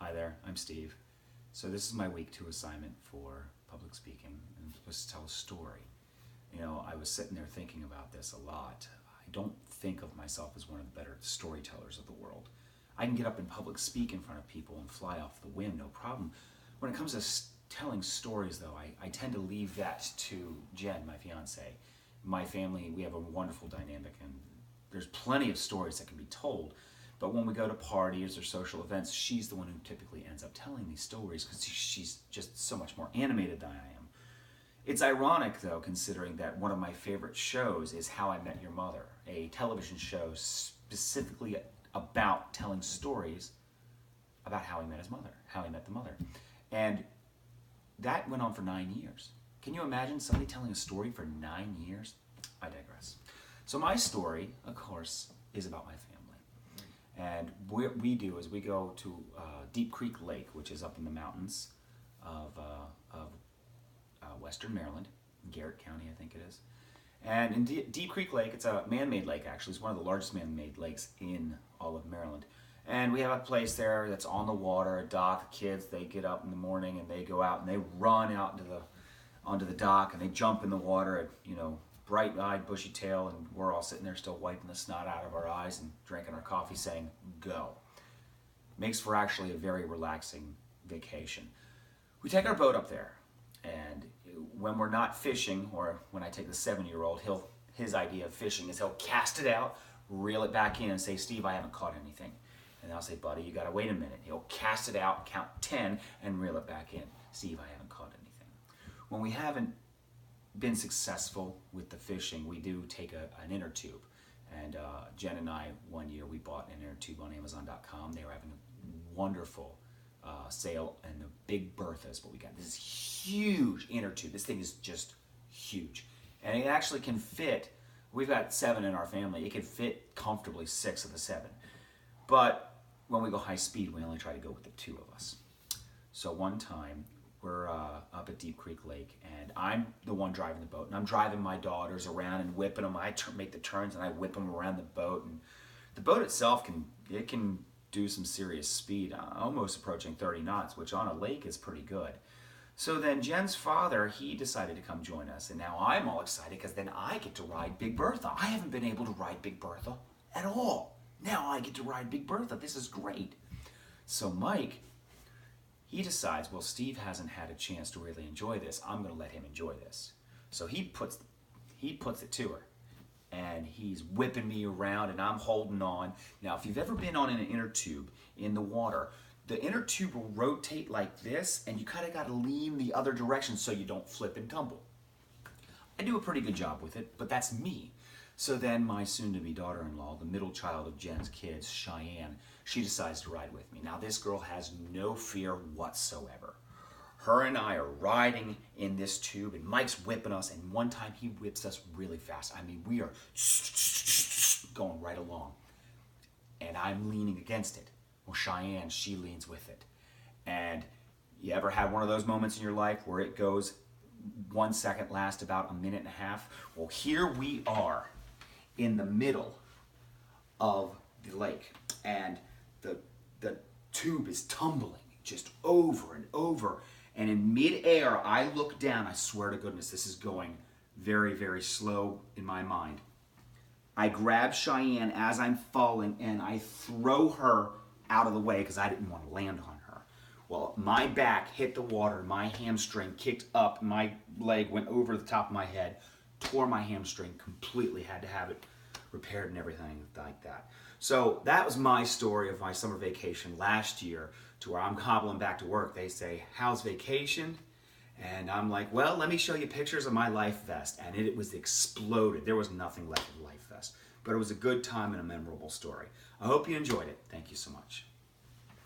Hi there, I'm Steve. So this is my week 2 assignment for public speaking, and I'm supposed to tell a story. You know, I was sitting there thinking about this a lot. I don't think of myself as one of the better storytellers of the world. I can get up and public speak in front of people and fly off the wind, no problem. When it comes to telling stories though, I tend to leave that to Jen, my fiance. My family, we have a wonderful dynamic, and there's plenty of stories that can be told. But when we go to parties or social events, she's the one who typically ends up telling these stories because she's just so much more animated than I am. It's ironic, though, considering that one of my favorite shows is How I Met Your Mother, a television show specifically about telling stories about how he met his mother, how he met the mother. And that went on for 9 years. Can you imagine somebody telling a story for 9 years? I digress. So my story, of course, is about my family. And what we do is we go to Deep Creek Lake, which is up in the mountains of western Maryland, Garrett County, I think it is. And in Deep Creek Lake, it's a man-made lake, actually. It's one of the largest man-made lakes in all of Maryland. And we have a place there that's on the water, a dock. The kids, they get up in the morning and they go out and they run out onto the dock and they jump in the water at, bright-eyed, bushy-tail, and we're all sitting there still wiping the snot out of our eyes and drinking our coffee saying, go. Makes for actually a very relaxing vacation. We take our boat up there, and when we're not fishing, or when I take the 7-year-old, his idea of fishing is he'll cast it out, reel it back in, and say, Steve, I haven't caught anything. And I'll say, buddy, you gotta wait a minute. He'll cast it out, count 10, and reel it back in. Steve, I haven't caught anything. When we haven't been successful with the fishing, we do take an inner tube. And Jen and I, one year, we bought an inner tube on Amazon.com. They were having a wonderful sale, and the Big Berthas, but we got this huge inner tube. This thing is just huge. And it actually can fit, we've got 7 in our family, it can fit comfortably 6 of the 7. But when we go high speed, we only try to go with the 2 of us. So one time, we're up at Deep Creek Lake, and I'm the one driving the boat, and I'm driving my daughters around and whipping them. I make the turns and I whip them around the boat, and the boat itself can do some serious speed, almost approaching 30 knots, which on a lake is pretty good. So then Jen's father, he decided to come join us, and now I'm all excited because then I get to ride Big Bertha. I haven't been able to ride Big Bertha at all. Now I get to ride Big Bertha. This is great. So Mike, he decides, well, Steve hasn't had a chance to really enjoy this. I'm going to let him enjoy this. So he puts it to her, and he's whipping me around, and I'm holding on. Now, if you've ever been on an inner tube in the water, the inner tube will rotate like this, and you kind of got to lean the other direction so you don't flip and tumble. I do a pretty good job with it, but that's me. So then my soon-to-be daughter-in-law, the middle child of Jen's kids, Cheyenne, she decides to ride with me. Now this girl has no fear whatsoever. Her and I are riding in this tube, and Mike's whipping us, and one time he whips us really fast. I mean, we are going right along, and I'm leaning against it. Well, Cheyenne, she leans with it. And you ever had one of those moments in your life where it goes 1 second, last about a minute and a half? Well, here we are in the middle of the lake, and the tube is tumbling just over and over, and in midair I look down. I swear to goodness, this is going very, very slow in my mind. I grab Cheyenne as I'm falling, and I throw her out of the way because I didn't want to land on her. Well, my back hit the water, my hamstring kicked up, my leg went over the top of my head, tore my hamstring completely, had to have it repaired and everything like that. So that was my story of my summer vacation last year, to where I'm hobbling back to work. They say, how's vacation? And I'm like, well, let me show you pictures of my life vest. And it was exploded. There was nothing left of the life vest. But it was a good time and a memorable story. I hope you enjoyed it. Thank you so much.